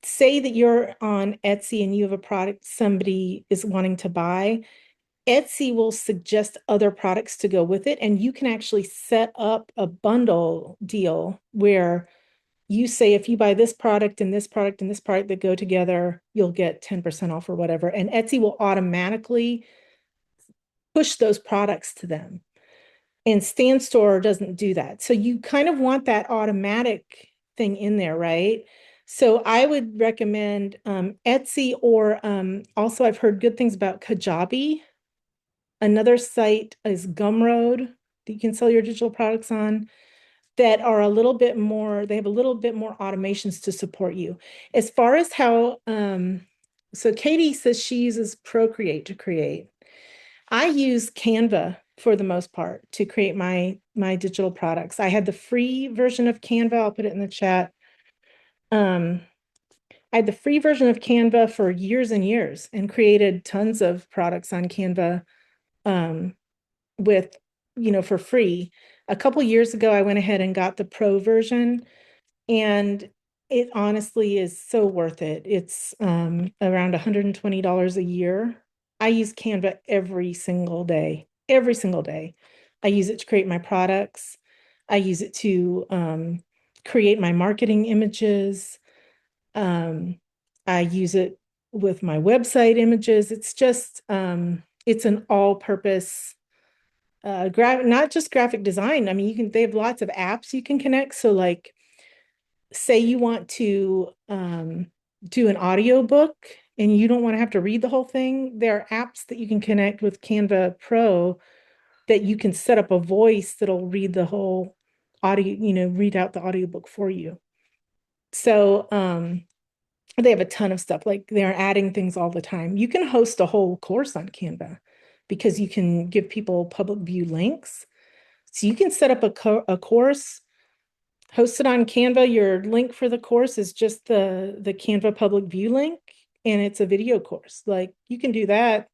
say that you're on Etsy and you have a product somebody is wanting to buy, Etsy will suggest other products to go with it, and you can actually set up a bundle deal where you say if you buy this product and this product and this product that go together, you'll get 10% off or whatever. And Etsy will automatically push those products to them. And StanStore doesn't do that. So you kind of want that automatic thing in there, right? So I would recommend Etsy, or also I've heard good things about Kajabi. Another site is Gumroad that you can sell your digital products on, that are a little bit more, they have a little bit more automations to support you. As far as how, so Katie says she uses Procreate to create. I use Canva for the most part to create my digital products. I had the free version of Canva. I'll put it in the chat. I had the free version of Canva for years and years and created tons of products on Canva with, for free. A couple years ago, I went ahead and got the pro version, and it honestly is so worth it. It's around $120 a year. I use Canva every single day, every single day. I use it to create my products. I use it to create my marketing images. I use it with my website images. It's just, it's an all-purpose not just graphic design. I mean, they have lots of apps you can connect. So like, say you want to do an audio book and you don't want to have to read the whole thing, there are apps that you can connect with Canva Pro that you can set up a voice that'll read the whole audio, read out the audiobook for you. So they have a ton of stuff. Like, they're adding things all the time. You can host a whole course on Canva because you can give people public view links. So you can set up a course, host it on Canva. Your link for the course is just the Canva public view link, and it's a video course. Like, you can do that.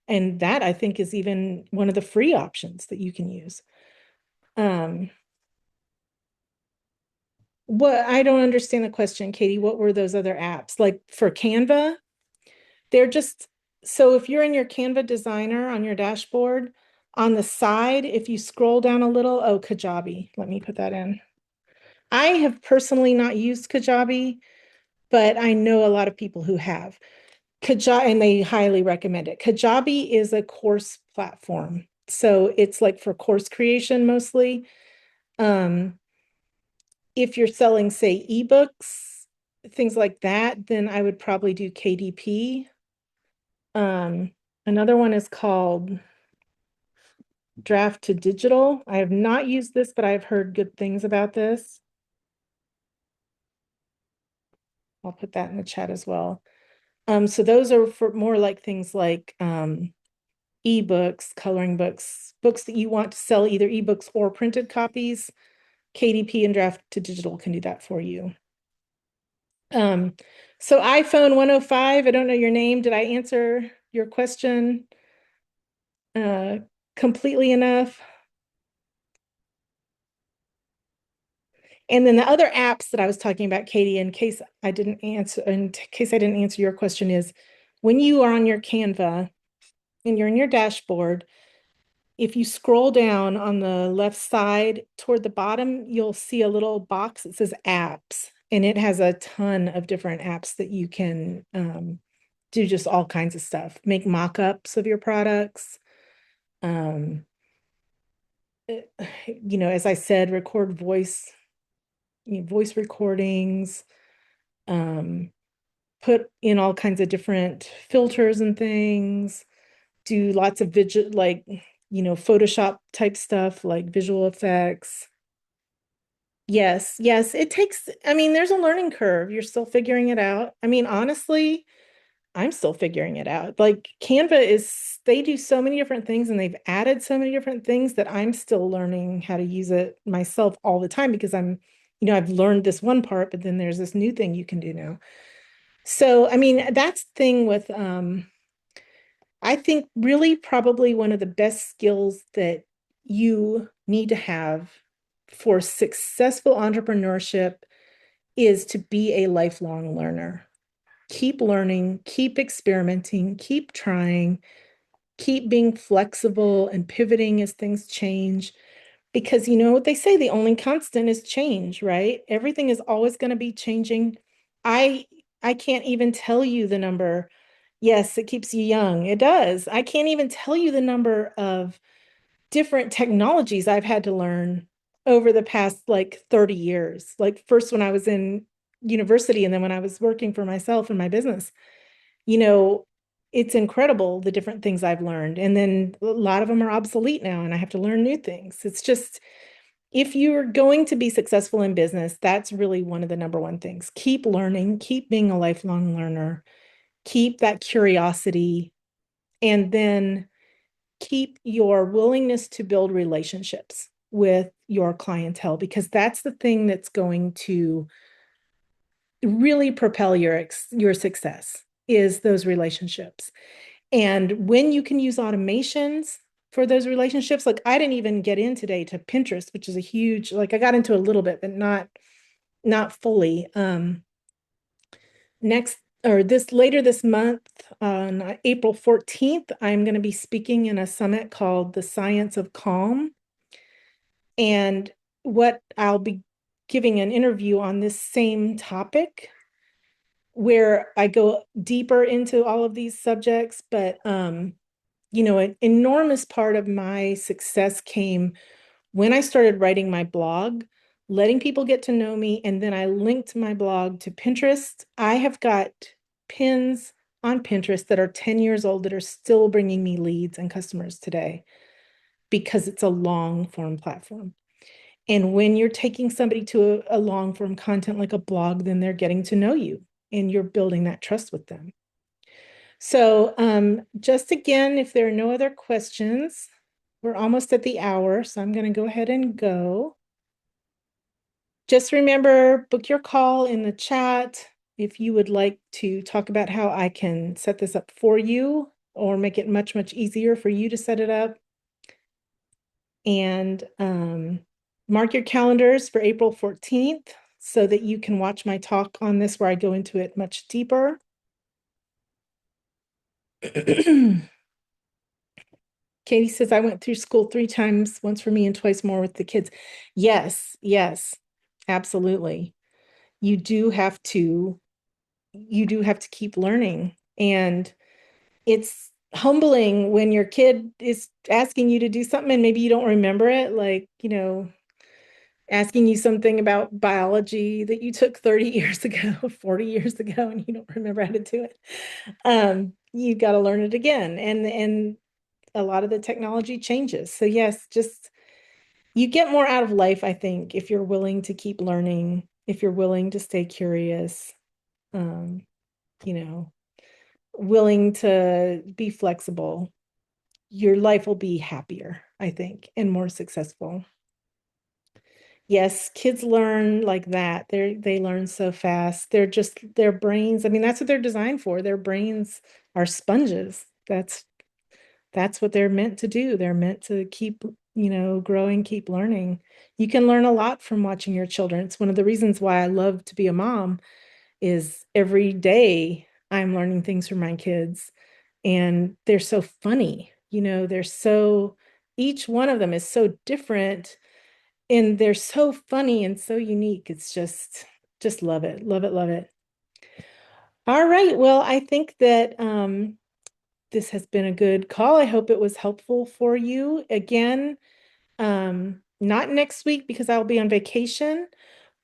And that, I think, is even one of the free options that you can use. What I don't understand the question, Katie. What were those other apps? Like for Canva, they're just, so if you're in your Canva designer on your dashboard, on the side, if you scroll down a little, oh, Kajabi, let me put that in. I have personally not used Kajabi, but I know a lot of people who have. Kajabi, and they highly recommend it. Kajabi is a course platform. So it's like for course creation mostly. If you're selling, say, ebooks, things like that, then I would probably do KDP. Another one is called Draft to Digital. I have not used this, but I've heard good things about this. I'll put that in the chat as well. So those are for more like things like ebooks, coloring books, books that you want to sell, either ebooks or printed copies. KDP and Draft to Digital can do that for you. So iPhone 105, I don't know your name. Did I answer your question completely enough? And then the other apps that I was talking about, Katie, in case I didn't answer your question, is when you are on your Canva and you're in your dashboard, if you scroll down on the left side toward the bottom, you'll see a little box that says apps, and it has a ton of different apps that you can do just all kinds of stuff, make mock-ups of your products. Um, as I said, record voice recordings, um, put in all kinds of different filters and things, do lots of Photoshop type stuff like visual effects. Yes, yes, it takes, I mean, there's a learning curve. You're still figuring it out. I mean, honestly, I'm still figuring it out. Like Canva they do so many different things and they've added so many different things that I'm still learning how to use it myself all the time because I've learned this one part, but then there's this new thing you can do now. So, I mean, that's the thing with, I think really probably one of the best skills that you need to have for successful entrepreneurship is to be a lifelong learner. Keep learning, keep experimenting, keep trying, keep being flexible and pivoting as things change. Because you know what they say, the only constant is change, right? Everything is always going to be changing. I I can't even tell you the number. Yes, it keeps you young. It does. I can't even tell you the number of different technologies I've had to learn over the past like 30 years. Like first when I was in university and then when I was working for myself in my business. You know, it's incredible the different things I've learned. And then a lot of them are obsolete now and I have to learn new things. It's just if you're going to be successful in business, that's really one of the number one things. Keep learning, keep being a lifelong learner, keep that curiosity, and then keep your willingness to build relationships with your clientele because that's the thing that's going to really propel your success is those relationships. And when you can use automations for those relationships, like I didn't even get in today to Pinterest, which is a huge, like I got into a little bit, but not fully. Next or this later this month on April 14th, I'm going to be speaking in a summit called The Science of Calm. And what I'll be giving an interview on this same topic where I go deeper into all of these subjects, but an enormous part of my success came when I started writing my blog, letting people get to know me, and then I linked my blog to Pinterest. I have got pins on Pinterest that are 10 years old that are still bringing me leads and customers today because it's a long form platform. And when you're taking somebody to a long form content like a blog, then they're getting to know you and you're building that trust with them. So just again, if there are no other questions, we're almost at the hour, so I'm going to go ahead and go. Just remember, book your call in the chat if you would like to talk about how I can set this up for you or make it much, much easier for you to set it up. And mark your calendars for April 14th so that you can watch my talk on this where I go into it much deeper. Katie says, I went through school 3 times, once for me and twice more with the kids. Yes, yes, absolutely. You do have to, you do have to keep learning. And it's humbling when your kid is asking you to do something and maybe you don't remember it, like, asking you something about biology that you took 30 years ago, 40 years ago, and you don't remember how to do it. You got to learn it again. And a lot of the technology changes. So yes, just you get more out of life, I think, if you're willing to keep learning, if you're willing to stay curious, um, you know, willing to be flexible, your life will be happier, I think, and more successful. Yes, kids learn like that. They learn so fast. Their brains, I mean, that's what they're designed for. Their brains are sponges. That's what they're meant to do. They're meant to keep, growing, keep learning. You can learn a lot from watching your children. It's one of the reasons why I love to be a mom is every day I'm learning things from my kids and they're so funny. They're so, each one of them is so different and they're so funny and so unique. It's just love it, love it, love it. All right. Well, I think that this has been a good call. I hope it was helpful for you. Again, not next week because I'll be on vacation,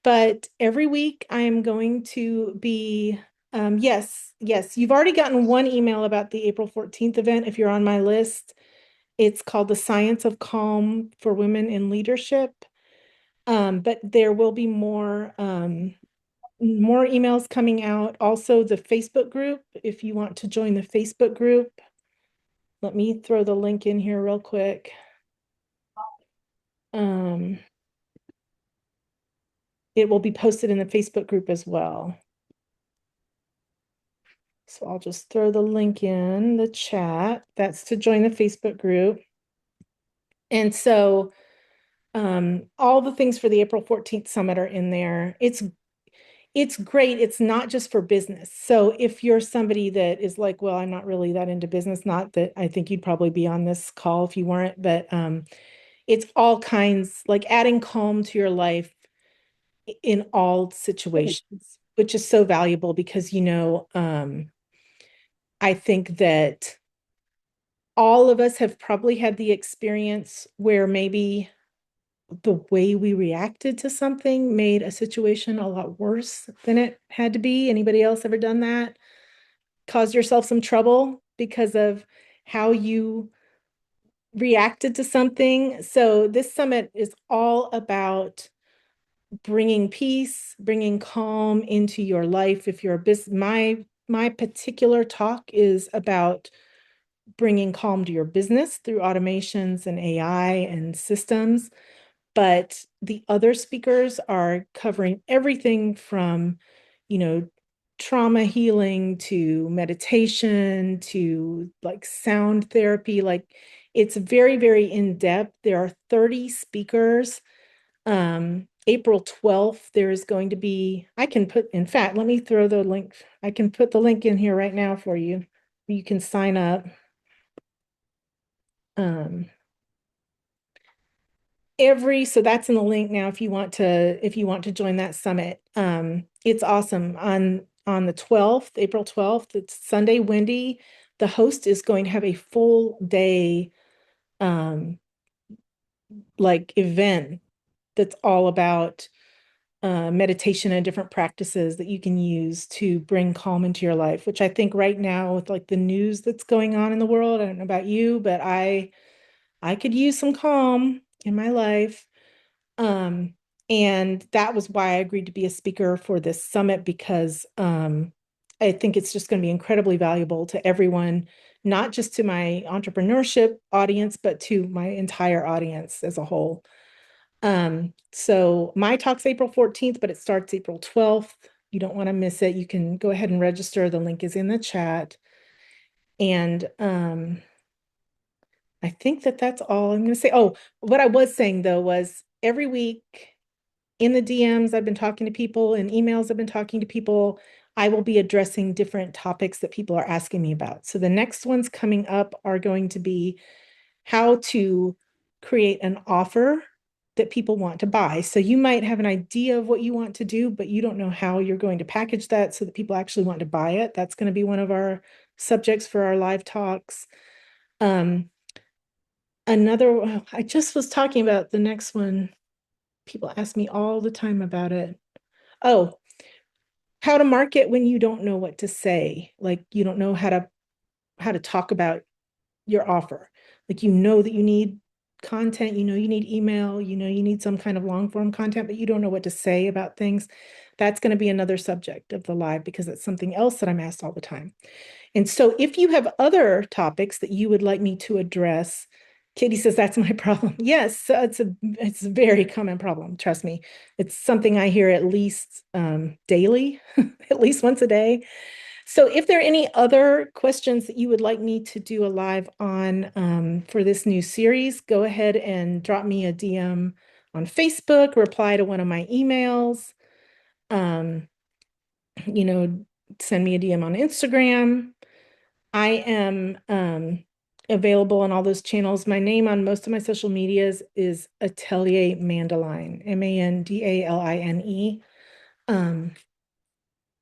but every week I am going to be, yes, yes, you've already gotten one email about the April 14th event if you're on my list. It's called The Science of Calm for Women in Leadership. But there will be more emails coming out. Also, the Facebook group, if you want to join the Facebook group, let me throw the link in here real quick. Um, it will be posted in the Facebook group as well. So I'll just throw the link in the chat. That's to join the Facebook group. And so all the things for the April 14th summit are in there. It's great. It's not just for business. So if you're somebody that is like, well, I'm not really that into business, not that I think you'd probably be on this call if you weren't, but it's all kinds, like adding calm to your life in all situations, which is so valuable because, I think that all of us have probably had the experience where maybe the way we reacted to something made a situation a lot worse than it had to be. Anybody else ever done that? Caused yourself some trouble because of how you reacted to something. So this summit is all about bringing peace, bringing calm into your life. If you're a business, my particular talk is about bringing calm to your business through automations and AI and systems. But the other speakers are covering everything from, you know, trauma healing to meditation to like sound therapy. Like it's very, very in depth. There are 30 speakers. April 12th, there is going to be, I can put, in fact, let me throw the link. I can put the link in here right now for you. You can sign up. Um, so that's in the link now if you want to join that summit. It's awesome. On the 12th, April 12th, it's Sunday, Wendy. The host is going to have a full day um like event that's all about meditation and different practices that you can use to bring calm into your life, which I think right now with like the news that's going on in the world, I don't know about you, but I could use some calm in my life. Um, and that was why I agreed to be a speaker for this summit because I think it's just going to be incredibly valuable to everyone, not just to my entrepreneurship audience, but to my entire audience as a whole. So my talk's April 14th, but it starts April 12th. You don't want to miss it. You can go ahead and register. The link is in the chat. And I think that that's all I'm going to say. Oh, what I was saying though was every week in the DMs, I've been talking to people, in emails, I've been talking to people. I will be addressing different topics that people are asking me about. So the next ones coming up are going to be how to create an offer that people want to buy. So you might have an idea of what you want to do, but you don't know how you're going to package that so that people actually want to buy it. That's going to be one of our subjects for our live talks. Um, I just was talking about the next one. People ask me all the time about it. Oh, how to market when you don't know what to say. Like you don't know how to talk about your offer. Like that you need content, you need email, you need some kind of long form content, but you don't know what to say about things. That's going to be another subject of the live because it's something else that I'm asked all the time. And so if you have other topics that you would like me to address, Katie says that's my problem. Yes, it's a very common problem. Trust me. It's something I hear at least daily, at least once a day. So if there are any other questions that you would like me to do a live on for this new series, go ahead and drop me a DM on Facebook, reply to one of my emails, um, you know, send me a DM on Instagram. I am available on all those channels. My name on most of my social medias is Atelier Mandaline, Mandaline. Um,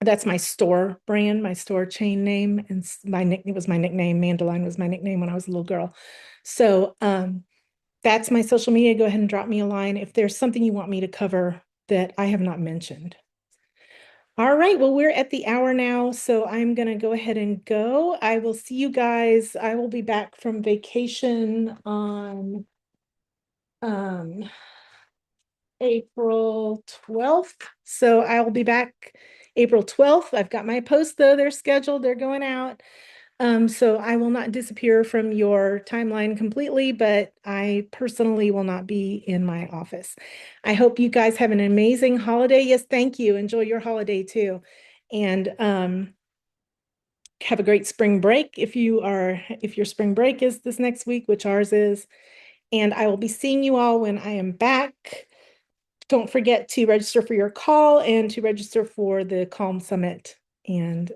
that's my store brand, my store chain name, and my nick it was my nickname. Mandaline was my nickname when I was a little girl. So that's my social media. Go ahead and drop me a line if there's something you want me to cover that I have not mentioned. All right, well, we're at the hour now, so I'm gonna go ahead and go. I will see you guys. I will be back from vacation on um April 12th. So I will be back April 12th. I've got my posts though, they're scheduled, they're going out. So I will not disappear from your timeline completely, but I personally will not be in my office. I hope you guys have an amazing holiday. Yes, thank you. Enjoy your holiday too. And have a great spring break if your spring break is this next week, which ours is. And I will be seeing you all when I am back. Don't forget to register for your call and to register for the Calm Summit. And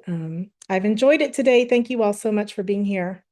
I've enjoyed it today. Thank you all so much for being here.